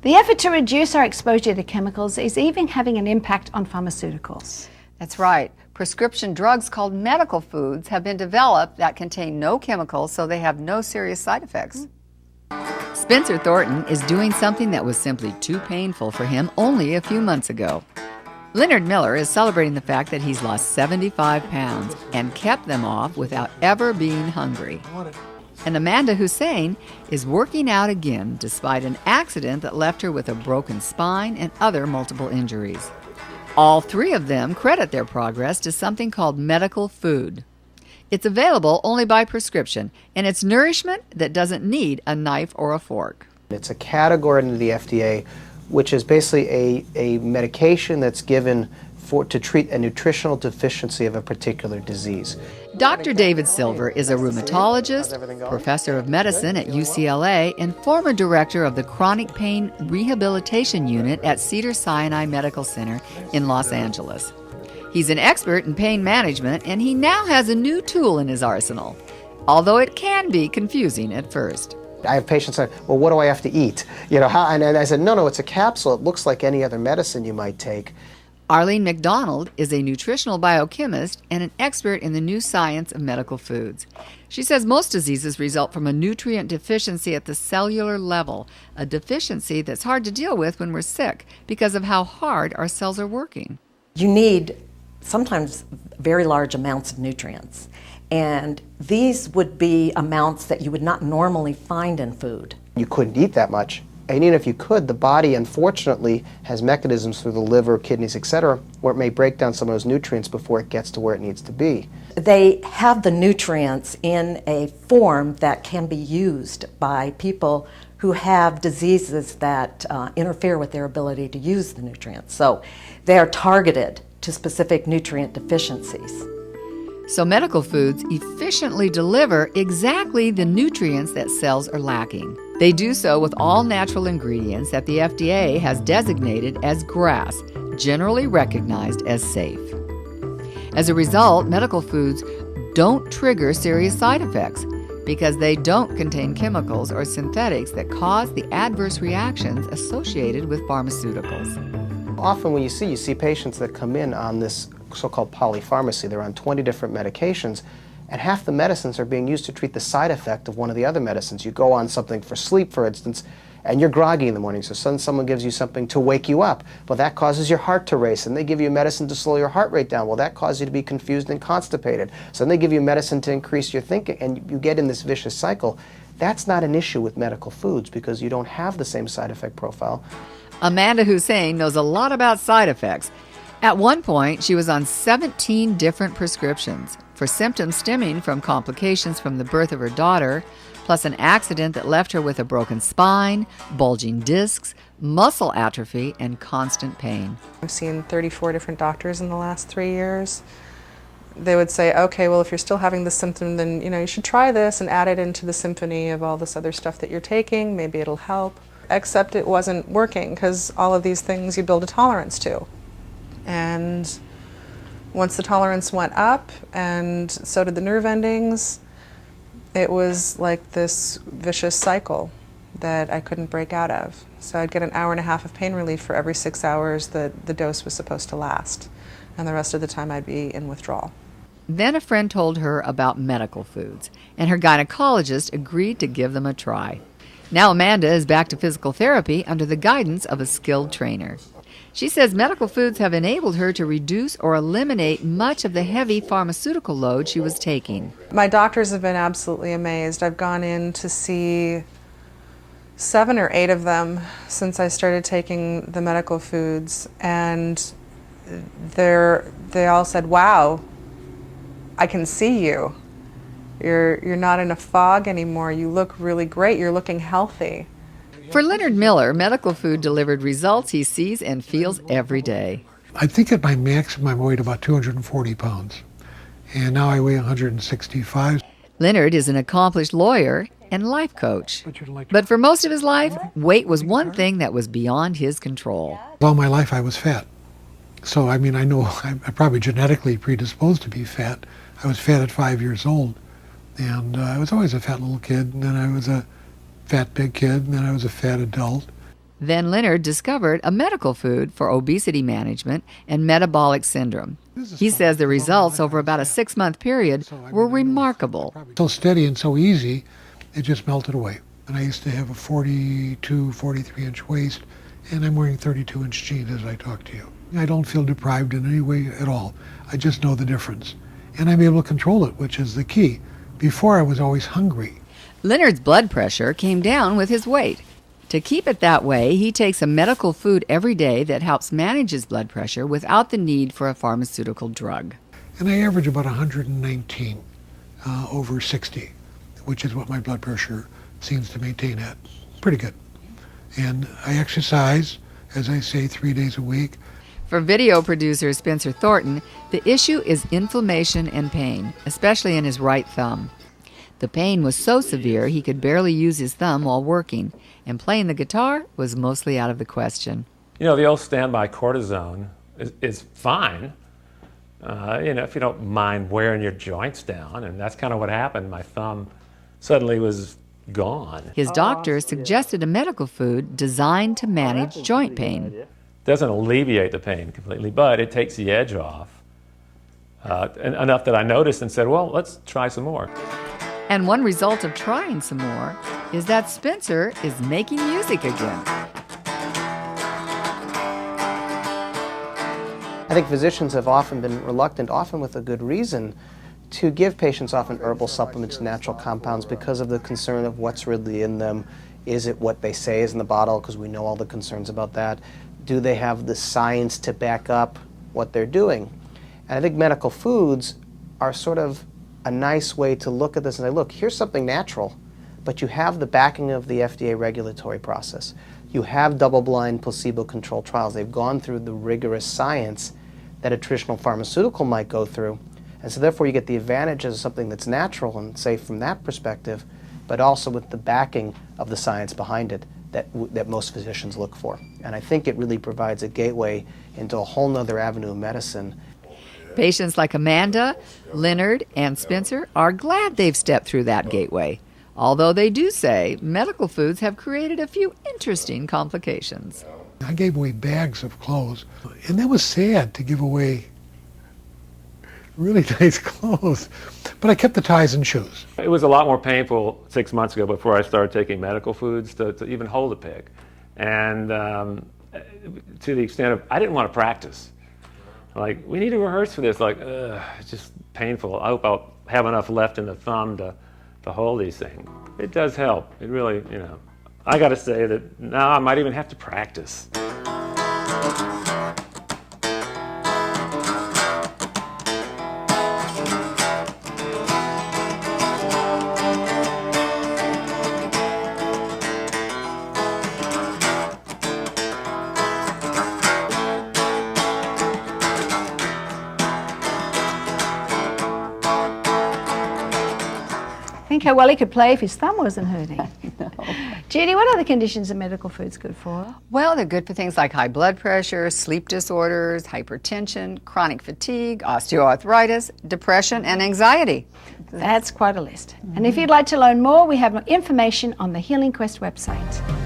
The effort to reduce our exposure to chemicals is even having an impact on pharmaceuticals. That's right. Prescription drugs called medical foods have been developed that contain no chemicals, so they have no serious side effects. Spencer Thornton is doing something that was simply too painful for him only a few months ago. Leonard Miller is celebrating the fact that he's lost 75 pounds and kept them off without ever being hungry. And Amanda Hussein is working out again despite an accident that left her with a broken spine and other multiple injuries. All three of them credit their progress to something called medical food. It's available only by prescription, and it's nourishment that doesn't need a knife or a fork. It's a category under the FDA, which is basically a medication that's given to treat a nutritional deficiency of a particular disease. Dr. David Silver is a rheumatologist, professor of medicine at UCLA, and former director of the Chronic Pain Rehabilitation Unit at Cedars-Sinai Medical Center in Los Angeles. He's an expert in pain management, and he now has a new tool in his arsenal, although it can be confusing at first. I have patients say, well, what do I have to eat? And I said, no, it's a capsule. It looks like any other medicine you might take. Arline McDonald is a nutritional biochemist and an expert in the new science of medical foods. She says most diseases result from a nutrient deficiency at the cellular level, a deficiency that's hard to deal with when we're sick because of how hard our cells are working. You need sometimes very large amounts of nutrients, and these would be amounts that you would not normally find in food. You couldn't eat that much. And even if you could, the body, unfortunately, has mechanisms through the liver, kidneys, etc., where it may break down some of those nutrients before it gets to where it needs to be. They have the nutrients in a form that can be used by people who have diseases that interfere with their ability to use the nutrients. So they are targeted to specific nutrient deficiencies. So medical foods efficiently deliver exactly the nutrients that cells are lacking. They do so with all natural ingredients that the FDA has designated as GRAS, generally recognized as safe. As a result, medical foods don't trigger serious side effects because they don't contain chemicals or synthetics that cause the adverse reactions associated with pharmaceuticals. Often when you see patients that come in on this so-called polypharmacy. They're on 20 different medications, and half the medicines are being used to treat the side effect of one of the other medicines. You go on something for sleep, for instance, and you're groggy in the morning, so suddenly someone gives you something to wake you up. Well, that causes your heart to race, and they give you medicine to slow your heart rate down. Well, that causes you to be confused and constipated. So then they give you medicine to increase your thinking, and you get in this vicious cycle. That's not an issue with medical foods because you don't have the same side effect profile. Amanda Hussein knows a lot about side effects. At one point, she was on 17 different prescriptions for symptoms stemming from complications from the birth of her daughter, plus an accident that left her with a broken spine, bulging discs, muscle atrophy, and constant pain. I've seen 34 different doctors in the last 3 years. They would say, okay, well, if you're still having this symptom, then you should try this and add it into the symphony of all this other stuff that you're taking. Maybe it'll help. Except it wasn't working because all of these things you build a tolerance to. And once the tolerance went up, and so did the nerve endings, it was like this vicious cycle that I couldn't break out of. So I'd get an hour and a half of pain relief for every 6 hours that the dose was supposed to last. And the rest of the time I'd be in withdrawal. Then a friend told her about medical foods, and her gynecologist agreed to give them a try. Now Amanda is back to physical therapy under the guidance of a skilled trainer. She says medical foods have enabled her to reduce or eliminate much of the heavy pharmaceutical load she was taking. My doctors have been absolutely amazed. I've gone in to see 7 or 8 of them since I started taking the medical foods, and they all said, wow, I can see you. You're not in a fog anymore. You look really great. You're looking healthy. For Leonard Miller, medical food delivered results he sees and feels every day. I think at my maximum I weighed about 240 pounds, and now I weigh 165. Leonard is an accomplished lawyer and life coach. But for most of his life, weight was one thing that was beyond his control. All my life I was fat. So, I know I'm probably genetically predisposed to be fat. I was fat at 5 years old, and I was always a fat little kid, and then I was a fat big kid, and then I was a fat adult. Then Leonard discovered a medical food for obesity management and metabolic syndrome. He says the results over about a 6-month period were remarkable. So steady and so easy, it just melted away. And I used to have a 42, 43-inch waist, and I'm wearing 32-inch jeans as I talk to you. I don't feel deprived in any way at all. I just know the difference. And I'm able to control it, which is the key. Before, I was always hungry. Leonard's blood pressure came down with his weight. To keep it that way, he takes a medical food every day that helps manage his blood pressure without the need for a pharmaceutical drug. And I average about 119 over 60, which is what my blood pressure seems to maintain at. Pretty good. And I exercise, as I say, 3 days a week. For video producer Spencer Thornton, the issue is inflammation and pain, especially in his right thumb. The pain was so severe he could barely use his thumb while working, and playing the guitar was mostly out of the question. You know, the old standby cortisone is fine, if you don't mind wearing your joints down, and that's kind of what happened. My thumb suddenly was gone. His doctor suggested a medical food designed to manage joint pain. It doesn't alleviate the pain completely, but it takes the edge off, enough that I noticed and said, well, let's try some more. And one result of trying some more is that Spencer is making music again. I think physicians have often been reluctant, often with a good reason, to give patients often herbal supplements, natural compounds, because of the concern of what's really in them. Is it what they say is in the bottle? Because we know all the concerns about that. Do they have the science to back up what they're doing? And I think medical foods are sort of a nice way to look at this and say, look, here's something natural, but you have the backing of the FDA regulatory process. You have double-blind, placebo-controlled trials. They've gone through the rigorous science that a traditional pharmaceutical might go through. And so therefore you get the advantages of something that's natural and safe from that perspective, but also with the backing of the science behind it that most physicians look for. And I think it really provides a gateway into a whole nother avenue of medicine. Patients like Amanda, Leonard, and Spencer are glad they've stepped through that gateway, although they do say medical foods have created a few interesting complications. I gave away bags of clothes, and that was sad to give away really nice clothes. But I kept the ties and shoes. It was a lot more painful 6 months ago before I started taking medical foods to even hold a pig. And to the extent of, I didn't want to practice. Like, we need to rehearse for this. Like, it's just painful. I hope I'll have enough left in the thumb to hold these things. It does help. It really, I got to say that now I might even have to practice. Think how well he could play if his thumb wasn't hurting. Judy, what other conditions are medical foods good for? Well, they're good for things like high blood pressure, sleep disorders, hypertension, chronic fatigue, osteoarthritis, depression, and anxiety. That's quite a list. And if you'd like to learn more, we have information on the Healing Quest website.